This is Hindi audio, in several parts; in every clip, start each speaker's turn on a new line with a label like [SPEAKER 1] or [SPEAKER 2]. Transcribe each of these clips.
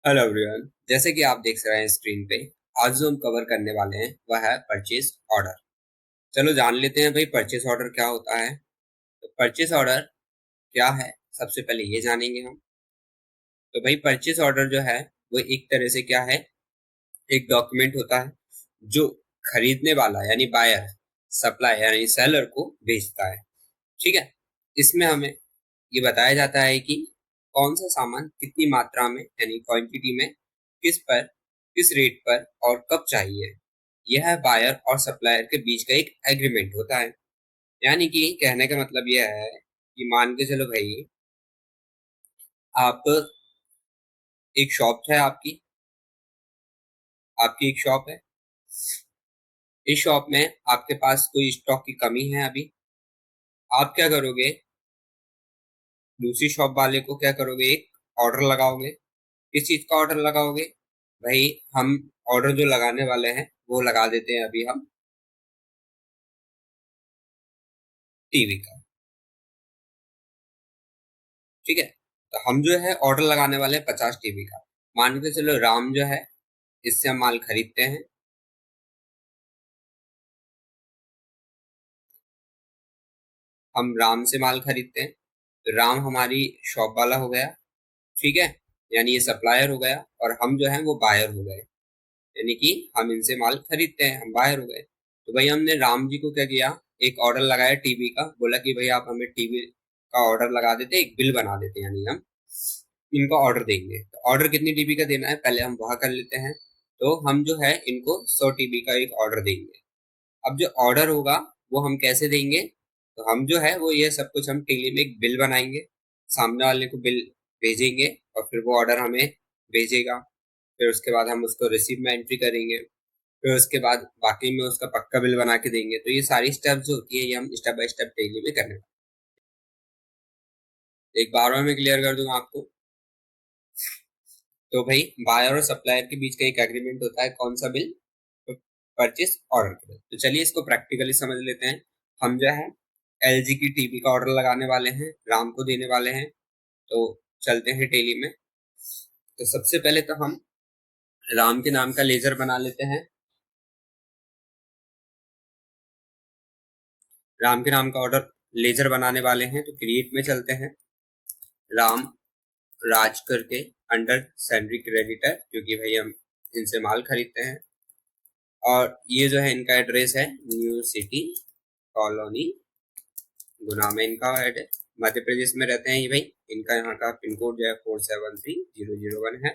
[SPEAKER 1] हेलो एवरीवन, जैसे कि आप देख रहे हैं स्क्रीन पे। आज जो हम कवर करने वाले हैं वह है परचेज ऑर्डर। चलो जान लेते हैं भाई परचेज ऑर्डर क्या होता है। तो परचेज ऑर्डर क्या है, सबसे पहले ये जानेंगे हम। तो भाई परचेज ऑर्डर जो है वो एक तरह से क्या है, एक डॉक्यूमेंट होता है जो खरीदने वाला यानी बायर सप्लाई यानी सेलर को भेजता है। ठीक है। इसमें हमें ये बताया जाता है कि कौन सा सामान कितनी मात्रा में यानी क्वांटिटी में किस रेट पर और कब चाहिए। यह बायर और सप्लायर के बीच का एक एग्रीमेंट होता है। यानी कि कहने का मतलब यह है कि मान के चलो भाई, आप एक शॉप है, आपकी आपकी एक शॉप है। इस शॉप में आपके पास कोई स्टॉक की कमी है अभी। आप क्या करोगे, दूसरी शॉप वाले को क्या करोगे, एक ऑर्डर लगाओगे। किस चीज का ऑर्डर लगाओगे भाई? हम ऑर्डर जो लगाने वाले हैं वो लगा देते हैं अभी हम टीवी का। ठीक है। तो हम जो है ऑर्डर लगाने वाले हैं 50 टीवी का। मान के चलो राम जो है, इससे हम माल खरीदते हैं। हम राम से माल खरीदते हैं, तो राम हमारी शॉप वाला हो गया। ठीक है। यानी ये सप्लायर हो गया और हम जो है वो बायर हो गए। यानी कि हम इनसे माल खरीदते हैं, हम बायर हो गए। तो भाई हमने राम जी को क्या किया, एक ऑर्डर लगाया टीवी का। बोला कि भाई आप हमें टीवी का ऑर्डर लगा देते, एक बिल बना देते, यानी हम इनको ऑर्डर देंगे। तो ऑर्डर कितनी टीबी का देना है पहले हम वहां कर लेते हैं। तो हम जो है इनको 100 टीबी का एक ऑर्डर देंगे। अब जो ऑर्डर होगा वो हम कैसे देंगे? तो हम जो है वो ये सब कुछ हम टेली में एक बिल बनाएंगे, सामने वाले को बिल भेजेंगे और फिर वो ऑर्डर हमें भेजेगा। फिर उसके बाद हम उसको रिसीव में एंट्री करेंगे। फिर उसके बाद बाकी में उसका पक्का बिल बना के देंगे। तो ये सारी स्टेप जो होती है ये हम स्टेप बाय स्टेप टेली में करने वाले हैं। एक बार और मैं क्लियर कर दूंगा आपको। तो भाई बायर और सप्लायर के बीच का एक एग्रीमेंट होता है, कौन सा बिल? तो परचेस ऑर्डर के बिल। तो चलिए इसको प्रैक्टिकली समझ लेते हैं। हम जो है एलजी की टीवी का ऑर्डर लगाने वाले हैं, राम को देने वाले हैं। तो चलते हैं टेली में। तो सबसे पहले तो हम राम के नाम का लेजर बना लेते हैं। राम के नाम का ऑर्डर लेजर बनाने वाले हैं, तो क्रिएट में चलते हैं। राम राज करके अंडर सैंड्री क्रेडिटर, क्योंकि भाई हम इनसे माल खरीदते हैं। और ये जो है इनका एड्रेस है न्यू सिटी कॉलोनी, गुना में इनका है। मध्य प्रदेश में रहते हैं ये भाई। इनका यहाँ का पिन कोड जो है 473001 है।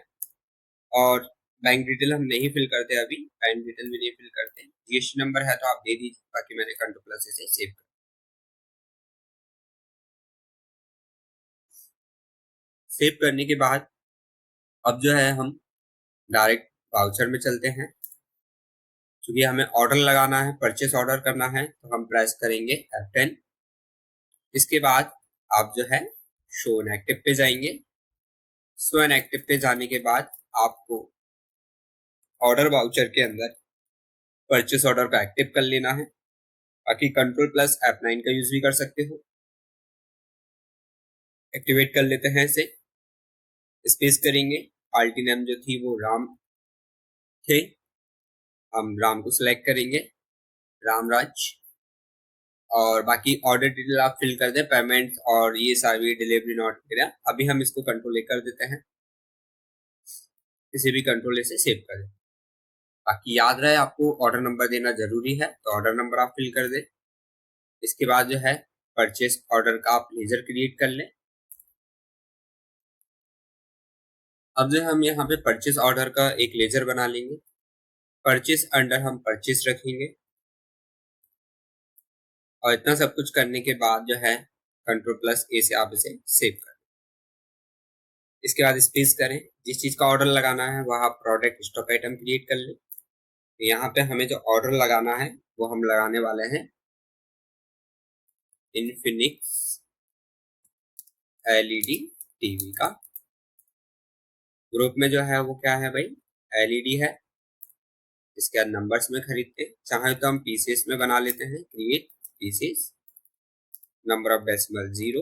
[SPEAKER 1] और बैंक डिटेल हम नहीं फिल करते, अभी बैंक डिटेल भी नहीं फिल करते। जीएसटी नंबर है तो आप दे दीजिए, बाकी मैंने कंट्रोल प्लस से सेव कर। सेव करने के बाद अब जो है हम डायरेक्ट वाउचर में चलते हैं। क्योंकि हमें ऑर्डर लगाना है, परचेस ऑर्डर करना है, तो हम प्रेस करेंगे F10। इसके बाद आप जो है शो एन एक्टिव पे जाएंगे। शो एन एक्टिव पे जाने के बाद आपको ऑर्डर वाउचर के अंदर परचेस ऑर्डर का एक्टिव कर लेना है। बाकी कंट्रोल प्लस F9 का यूज भी कर सकते हो। एक्टिवेट कर लेते हैं इसे। स्पेस करेंगे। पार्टी नेम जो थी वो राम थे, हम राम को सिलेक्ट करेंगे, रामराज। और बाकी ऑर्डर डिटेल आप फिल कर दें, पेमेंट और ये सारी डिलीवरी नोट वगैरह। अभी हम इसको कंट्रोल ए कर देते हैं, इसे भी कंट्रोल ए से सेव कर दें। बाकी याद रहे आपको ऑर्डर नंबर देना जरूरी है, तो ऑर्डर नंबर आप फिल कर दें। इसके बाद जो है परचेस ऑर्डर का आप लेजर क्रिएट कर लें। अब जो हम यहाँ पे परचेस ऑर्डर का एक लेजर बना लेंगे। परचेस अंडर हम परचेस रखेंगे। और इतना सब कुछ करने के बाद जो है कंट्रोल प्लस ए से आप इसे सेव कर। इसके बाद स्पेस करें, जिस चीज का ऑर्डर लगाना है वह आप प्रोडक्ट स्टॉक आइटम क्रिएट कर लें। तो यहाँ पे हमें जो ऑर्डर लगाना है वो हम लगाने वाले हैं इन्फिनिक्स एलईडी टीवी का। ग्रुप में जो है वो क्या है भाई, एलईडी है। इसके बाद नंबर्स में खरीदते हैं, चाहे तो हम पीसेस में बना लेते हैं, create pieces, number of decimal 0,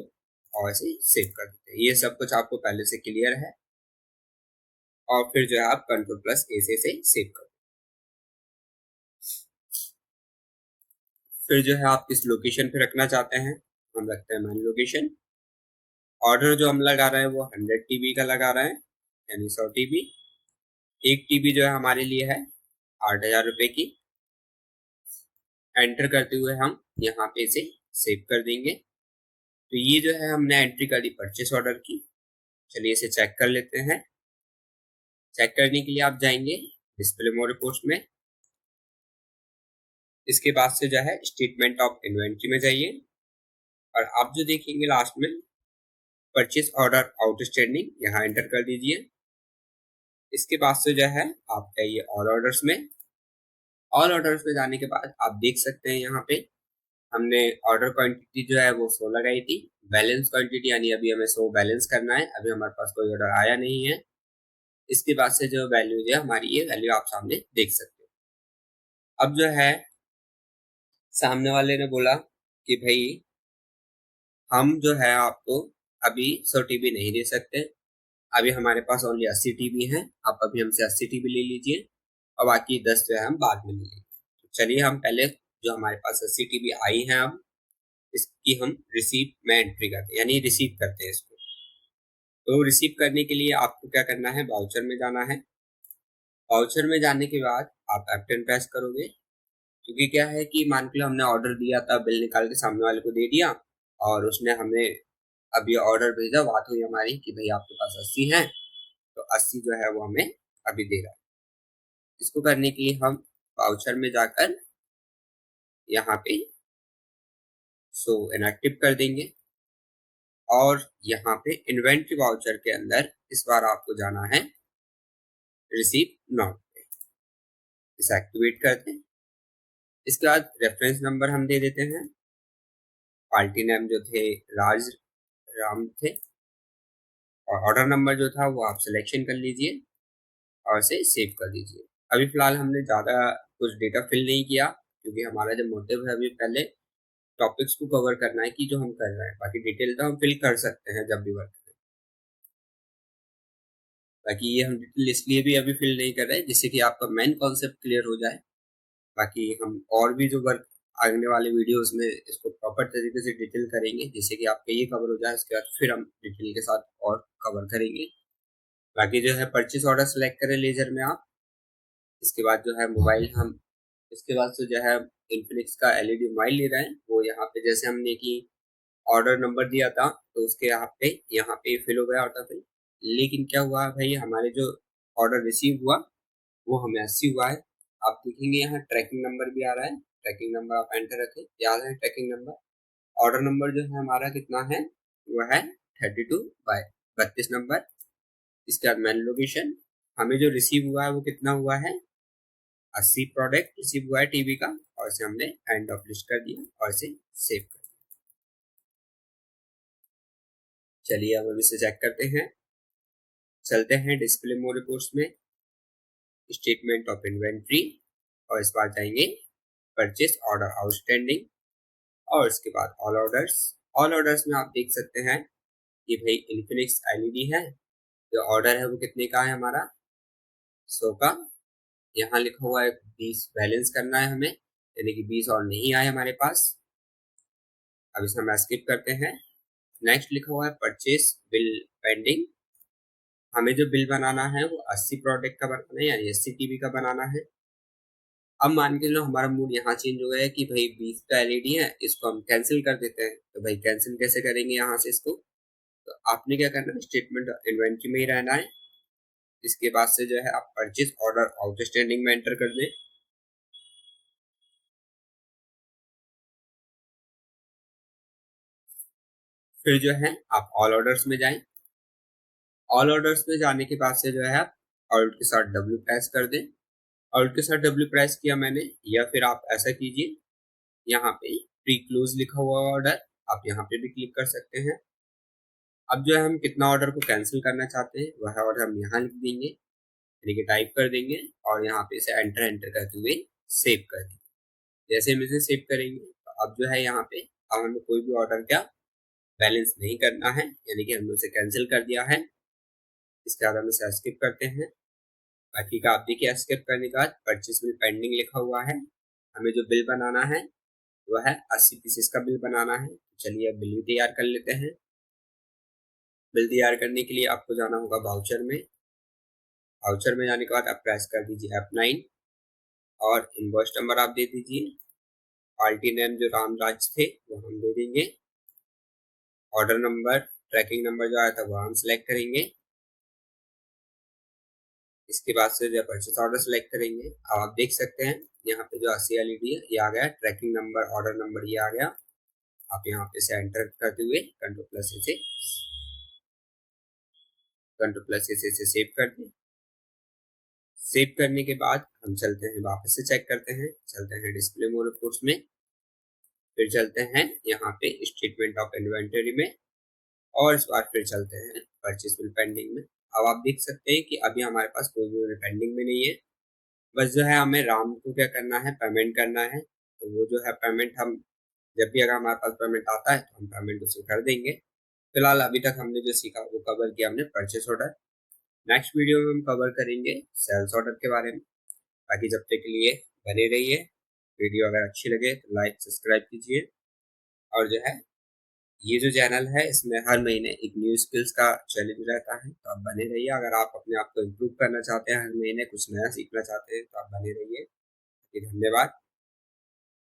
[SPEAKER 1] और ऐसे सेव कर देते हैं। ये सब कुछ आपको पहले से क्लियर है। और फिर जो है आप Ctrl+A से सेव कर। फिर जो है आप किस लोकेशन पे रखना चाहते हैं, हम रखते हैं मैन लोकेशन। ऑर्डर जो हम लगा रहे हैं वो 100 TB का लगा रहे हैं, यानी 100 TB। 1 TB जो है हमारे लिए है 8,000 रुपए की। एंटर करते हुए हम यहाँ पे इसे सेव कर देंगे। तो ये जो है हमने एंट्री कर दी परचेस ऑर्डर की। चलिए इसे चेक कर लेते हैं। चेक करने के लिए आप जाएंगे डिस्प्ले मोड रिपोर्ट्स में। इसके बाद से जो है स्टेटमेंट ऑफ इन्वेंट्री में जाइए और आप जो देखेंगे लास्ट में परचेस ऑर्डर आउटस्टैंडिंग, यहाँ एंटर कर दीजिए। इसके बाद से जो है आप जाइए ऑल ऑर्डर्स में। ऑल ऑर्डर्स में जाने के बाद आप देख सकते हैं यहाँ पे हमने ऑर्डर क्वांटिटी जो है वो 100 लगाई थी। बैलेंस क्वांटिटी यानी अभी हमें 100 बैलेंस करना है, अभी हमारे पास कोई ऑर्डर आया नहीं है। इसके बाद से जो वैल्यू है हमारी, ये वैल्यू आप सामने देख सकते हो। अब जो है सामने वाले ने बोला कि भाई हम जो है आपको अभी 100 TB नहीं दे सकते, अभी हमारे पास ओनली 80 TB है, आप अभी हमसे 80 TB ले लीजिए और बाकी 10 जो है हम बाद में ले लेंगे। तो चलिए हम पहले जो हमारे पास 80 TB आई है अब इसकी हम रिसीव में एंट्री करते हैं, यानी रिसीव करते हैं इसको। तो रिसीव करने के लिए आपको क्या करना है, वाउचर में जाना है। वाउचर में जाने के बाद आप F10 प्रेस करोगे, क्योंकि क्या है कि मान के लो हमने ऑर्डर दिया था, बिल निकाल के सामने वाले को दे दिया और उसने हमें अभी ऑर्डर भेजा, बात हुई हमारी कि भाई आपके पास 80 है, तो 80 जो है वो हमें अभी दे रहा है। इसको करने के लिए हम वाउचर में जाकर यहाँ पे शो इनएक्टिव कर देंगे और यहाँ पे इन्वेंट्री वाउचर के अंदर इस बार आपको जाना है रिसीव नॉट पे, इसे एक्टिवेट करते हैं। इसके बाद रेफरेंस नंबर हम दे देते हैं। पार्टी नेम जो थे राज राम थे और ऑर्डर नंबर जो था वो आप सिलेक्शन कर लीजिए और इसे सेव कर दीजिए। अभी फिलहाल हमने ज़्यादा कुछ डेटा फिल नहीं किया, क्योंकि हमारा जो मोटिव है अभी पहले टॉपिक्स को कवर करना है कि जो हम कर रहे हैं, बाकी डिटेल तो हम फिल कर सकते हैं जब भी वर्क करें। बाकी ये हम डिटेल इसलिए भी अभी फिल नहीं कर रहे जिससे कि आपका मेन कॉन्सेप्ट क्लियर हो जाए। बाकी हम और भी जो वर्क आने वाले वीडियोस में इसको प्रॉपर तरीके से डिटेल करेंगे, जिससे कि आपका ये कवर हो जाए, उसके बाद फिर हम डिटेल के साथ और कवर करेंगे। बाकी जो है परचेस ऑर्डर सेलेक्ट करें लेजर में आप। इसके बाद जो है मोबाइल हम, इसके बाद से जो है इन्फिनिक्स का एलईडी मोबाइल ले रहे हैं, वो यहाँ पे जैसे हमने कि ऑर्डर नंबर दिया था तो उसके यहाँ पे फिल हो गया ऑटो फिल। लेकिन क्या हुआ भाई, हमारे जो ऑर्डर रिसीव हुआ वो हमें 80 हुआ है। आप देखेंगे यहाँ ट्रैकिंग नंबर भी आ रहा है, ट्रैकिंग नंबर आप एंटर रखें, याद है ट्रैकिंग नंबर। ऑर्डर नंबर जो है हमारा कितना है, वो है 32/32 नंबर। इसके बाद मैन लोकेशन, हमें जो रिसीव हुआ है वो कितना हुआ है, 80 प्रोडक्ट रिसीव हुआ है टीवी का, और इसे हमने एंड ऑफ लिस्ट कर दिया और इसे सेव कर दिया। चलिए अब हम इसे चेक करते हैं। चलते हैं डिस्प्ले मोड रिपोर्ट्स में, स्टेटमेंट ऑफ इन्वेंट्री, और इस बार जाएंगे परचेस ऑर्डर आउटस्टैंडिंग और इसके बाद ऑल ऑर्डर्स। ऑल ऑर्डर्स में आप देख सकते हैं कि भाई इन्फिनिक्स एलईडी है, जो ऑर्डर है वो कितने का है हमारा, 100 का। यहाँ लिखा हुआ है 20 बैलेंस करना है हमें, यानी कि 20 और नहीं आए हमारे पास। अब इसे हम स्किप करते हैं। नेक्स्ट लिखा हुआ है परचेस बिल पेंडिंग, हमें जो बिल बनाना है वो 80 प्रोडक्ट का बनाना है, यानी 80 टीबी का बनाना है। अब मान के लो हमारा मूड यहाँ चेंज हो गया है कि भाई 20 का एलईडी है, इसको हम कैंसिल कर देते हैं। तो भाई कैंसिल कैसे करेंगे यहाँ से इसको, तो आपने क्या करना है, स्टेटमेंट इन्वेंट्री में ही रहना है। इसके बाद से जो है आप परचेज ऑर्डर आउटस्टैंडिंग में एंटर कर दें। फिर जो है आप ऑल ऑर्डर्स में जाएं। ऑल ऑर्डर्स में जाने के बाद से जो है आप ऑल्ट के साथ डब्ल्यू प्रेस कर दें। ऑल्ट के साथ डब्ल्यू प्रेस किया मैंने, या फिर आप ऐसा कीजिए, यहाँ पे प्री क्लोज लिखा हुआ ऑर्डर, आप यहाँ पे भी क्लिक कर सकते हैं। अब जो है हम कितना ऑर्डर को कैंसिल करना चाहते हैं वह ऑर्डर हम यहाँ लिख देंगे, यानी कि टाइप कर देंगे और यहाँ पे इसे एंटर एंटर करते हुए सेव कर देंगे। जैसे हम इसे सेव करेंगे तो अब जो है यहाँ पे अब हमें कोई भी ऑर्डर क्या बैलेंस नहीं करना है, यानी कि हमने उसे कैंसिल कर दिया है। इसके बाद हम इसे स्किप करते हैं। बाकी का आप देखिए, स्किप करने के बाद परचेज बिल पेंडिंग लिखा हुआ है। हमें जो बिल बनाना है वह है 80 पीसेस का बिल बनाना है। चलिए अब बिल भी तैयार कर लेते हैं। बिल तैयार करने के लिए आपको जाना होगा वाउचर में। वाउचर में जाने के बाद आप प्रेस कर दीजिए F9 और इनवॉइस नंबर आप दे दीजिए। पार्टी नेम जो रामराज थे वो हम दे देंगे। ऑर्डर नंबर, ट्रैकिंग नंबर जो आया था वो हम सिलेक्ट करेंगे। इसके बाद से जो परचेस ऑर्डर सेलेक्ट करेंगे। अब आप देख सकते हैं यहाँ पे जो 80 LED है ये आ गया, ट्रैकिंग नंबर, ऑर्डर नंबर ये आ गया। आप यहाँ पे से एंटर करते हुए कंट्रोल प्लस से सेव कर दें। सेव करने के बाद हम चलते हैं, वापस से चेक करते हैं, चलते हैं डिस्प्ले मोड रिपोर्ट्स में, फिर चलते हैं यहाँ पे स्टेटमेंट ऑफ इन्वेंटरी में, और इस बार फिर चलते हैं परचेस बिल पेंडिंग में। अब आप देख सकते हैं कि अभी हमारे पास कोई भी पेंडिंग में नहीं है। बस जो है हमें राम को क्या करना है, पेमेंट करना है। तो वो जो है पेमेंट हम जब भी अगर हमारे पास पेमेंट आता है तो हम पेमेंट उसे कर देंगे। फिलहाल अभी तक हमने जो सीखा वो कवर किया हमने परचेस ऑर्डर। नेक्स्ट वीडियो में हम कवर करेंगे सेल्स ऑर्डर के बारे में। बाकी जब तक के लिए बने रहिए। वीडियो अगर अच्छी लगे तो लाइक सब्सक्राइब कीजिए। और जो है ये जो चैनल है इसमें हर महीने एक न्यू स्किल्स का चैलेंज रहता है, तो आप बने रहिए। अगर आप अपने आप को इम्प्रूव करना चाहते हैं, हर महीने कुछ नया सीखना चाहते हैं, तो आप बने रहिए। धन्यवाद।